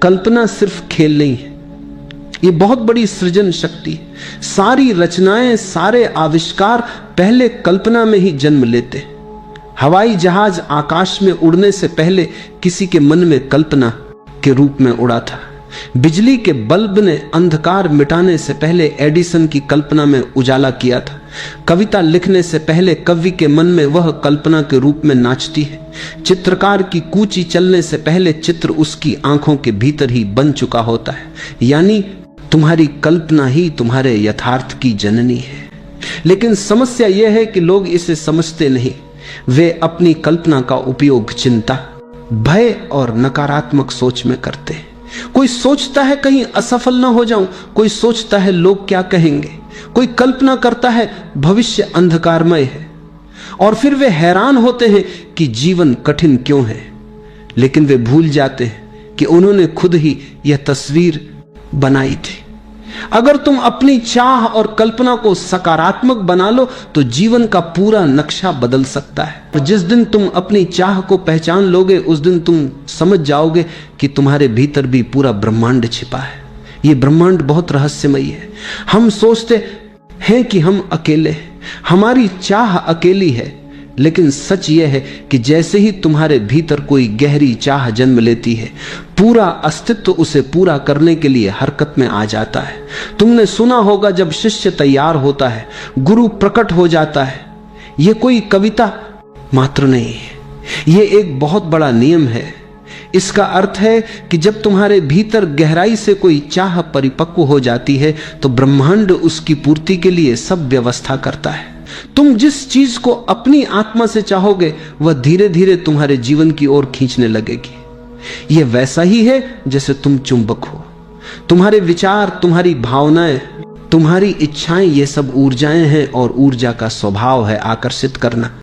कल्पना सिर्फ खेल नहीं है, ये बहुत बड़ी सृजन शक्ति है। सारी रचनाएं, सारे आविष्कार पहले कल्पना में ही जन्म लेते। हवाई जहाज आकाश में उड़ने से पहले किसी के मन में कल्पना के रूप में उड़ा था। बिजली के बल्ब ने अंधकार मिटाने से पहले एडिसन की कल्पना में उजाला किया था। कविता लिखने से पहले कवि के मन में वह कल्पना के रूप में नाचती है। चित्रकार की कूची चलने से पहले चित्र उसकी आंखों के भीतर ही बन चुका होता है। यानी तुम्हारी कल्पना ही तुम्हारे यथार्थ की जननी है। लेकिन समस्या यह है कि लोग इसे समझते नहीं। वे अपनी कल्पना का उपयोग चिंता, भय और नकारात्मक सोच में करते हैं। कोई सोचता है कहीं असफल ना हो जाऊं, कोई सोचता है लोग क्या कहेंगे, कोई कल्पना करता है भविष्य अंधकारमय है, और फिर वे हैरान होते हैं कि जीवन कठिन क्यों है। लेकिन वे भूल जाते हैं कि उन्होंने खुद ही यह तस्वीर बनाई थी। अगर तुम अपनी चाह और कल्पना को सकारात्मक बना लो तो जीवन का पूरा नक्शा बदल सकता है। जिस दिन तुम अपनी चाह को पहचान लोगे उस दिन तुम समझ जाओगे कि तुम्हारे भीतर भी पूरा ब्रह्मांड छिपा है। ये ब्रह्मांड बहुत रहस्यमयी है। हम सोचते हैं कि हम अकेले हैं, हमारी चाह अकेली है, लेकिन सच यह है कि जैसे ही तुम्हारे भीतर कोई गहरी चाह जन्म लेती है, पूरा अस्तित्व उसे पूरा करने के लिए हरकत में आ जाता है। तुमने सुना होगा जब शिष्य तैयार होता है, गुरु प्रकट हो जाता है। यह कोई कविता मात्र नहीं है, यह एक बहुत बड़ा नियम है। इसका अर्थ है कि जब तुम्हारे भीतर गहराई से कोई चाह परिपक्व हो जाती है तो ब्रह्मांड उसकी पूर्ति के लिए सब व्यवस्था करता है। तुम जिस चीज को अपनी आत्मा से चाहोगे वह धीरे धीरे तुम्हारे जीवन की ओर खींचने लगेगी। यह वैसा ही है जैसे तुम चुंबक हो। तुम्हारे विचार, तुम्हारी भावनाएं, तुम्हारी इच्छाएं, ये सब ऊर्जाएं हैं और ऊर्जा का स्वभाव है आकर्षित करना।